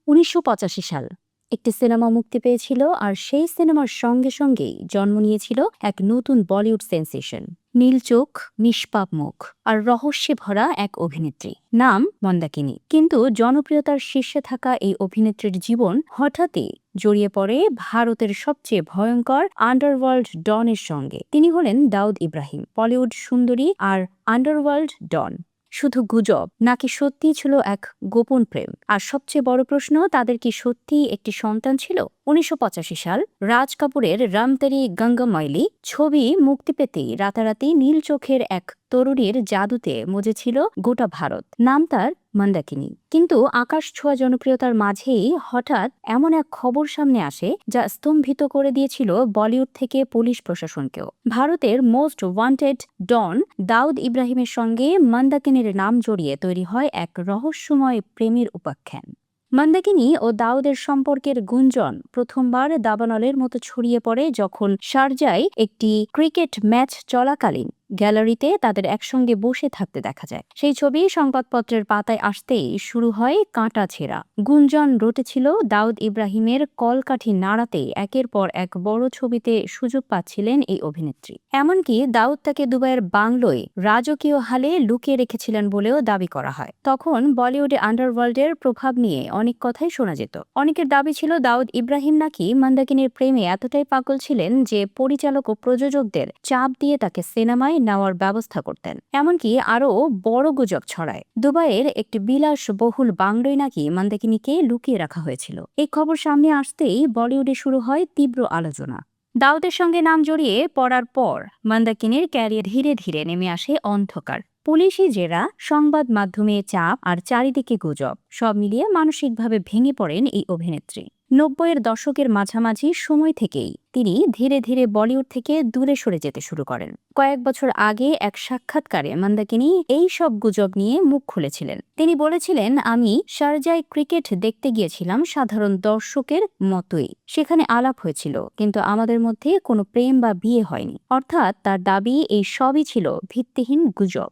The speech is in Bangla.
১৯৮৫ সাল একটি সিনেমা মুক্তি পেয়েছিল, আর সেই সিনেমার সঙ্গে সঙ্গেই জন্ম নিয়েছিল এক নতুন বলিউড সেন্সেশন। নীল চোখ, নিষ্পাপ মুখ আর রহস্যে ভরা এক অভিনেত্রী, নাম মন্দাকিনী। কিন্তু জনপ্রিয়তার শীর্ষে থাকা এই অভিনেত্রীর জীবন হঠাৎই জড়িয়ে পড়ে ভারতের সবচেয়ে ভয়ঙ্কর আন্ডারওয়ার্ল্ড ডনের সঙ্গে। তিনি হলেন দাউদ ইব্রাহিম, বলিউড সুন্দরী আর আন্ডারওয়ার্ল্ড ডন। শুধু গুজব নাকি সত্যিই ছিল এক গোপন প্রেম? আর সবচেয়ে বড় প্রশ্ন, তাদের কি সত্যিই একটি সন্তান ছিল? ১৯৮৫ সাল রাজ কাপুরের রাম তেরি গঙ্গাময়লি ছবি মুক্তি পেতেই রাতারাতি নীল চোখের এক তরুণীর জাদুতে মজেছিল গোটা ভারত। নাম তার মন্দাকিনী। কিন্তু আকাশ ছোঁয়া জনপ্রিয়তার মাঝেই হঠাৎ এমন এক খবর সামনে আসে যা স্তম্ভিত করে দিয়েছিল বলিউড থেকে পুলিশ প্রশাসনকেও। ভারতের মোস্ট ওয়ান্টেড ডন দাউদ ইব্রাহিমের সঙ্গে মন্দাকিনীর নাম জড়িয়ে তৈরি হয় এক রহস্যময় প্রেমের উপাখ্যান। মন্দাকিনী ও দাউদের সম্পর্কের গুঞ্জন প্রথমবার দাবানলের মতো ছড়িয়ে পড়ে যখন শারজায় একটি ক্রিকেট ম্যাচ চলাকালীন গ্যালারিতে তাদের একসঙ্গে বসে থাকতে দেখা যায়। সেই ছবি সংবাদপত্রের পাতায় আসতেই শুরু হয় কাঁটা ছেঁড়া। গুঞ্জন রটেছিল দাউদ ইব্রাহিমের কলকাঠি নাড়াতে একের পর এক বড় ছবিতে সুযোগ পাচ্ছিলেন এই অভিনেত্রী। এমনকি দাউদ তাকে দুবাইয়ের বাংলোয় রাজকীয় হালে লুকিয়ে রেখেছিলেন বলেও দাবি করা হয়। তখন বলিউডে আন্ডারওয়ার্ল্ডের প্রভাব নিয়ে অনেক কথাই শোনা যেত। অনেকের দাবি ছিল দাউদ ইব্রাহিম নাকি মন্দাকিনীর প্রেমে এতটাই পাগল ছিলেন যে পরিচালক ও প্রযোজকদের চাপ দিয়ে তাকে সিনেমায় নেওয়ার ব্যবস্থা করতেন। এমনকি আরও বড় গুজব ছড়ায়, দুবাইয়ের একটি বিলাসবহুল বাংলোয় নাকি মন্দাকিনীকে লুকিয়ে রাখা হয়েছিল। এই খবর সামনে আসতেই বলিউডে শুরু হয় তীব্র আলোচনা। দাউদের সঙ্গে নাম জড়িয়ে পড়ার পর মন্দাকিনীর ক্যারিয়ার ধীরে ধীরে নেমে আসে অন্ধকার। পুলিশি জেরা, সংবাদ মাধ্যমে চাপ আর চারিদিকে গুজব, সব মিলিয়ে মানসিকভাবে ভেঙে পড়েন এই অভিনেত্রী। ৯০-এর দশকের মাঝামাঝি সময় থেকেই তিনি ধীরে ধীরে বলিউড থেকে দূরে সরে যেতে শুরু করেন। কয়েক বছর আগে এক সাক্ষাৎকারে মন্দাকিনী এই সব গুজব নিয়ে মুখ খুলেছিলেন। তিনি বলেছিলেন, আমি শারজায় ক্রিকেট দেখতে গিয়েছিলাম সাধারণ দর্শকের মতোই। সেখানে আলাপ হয়েছিল, কিন্তু আমাদের মধ্যে কোনো প্রেম বা বিয়ে হয়নি। অর্থাৎ তার দাবি এই সবই ছিল ভিত্তিহীন গুজব।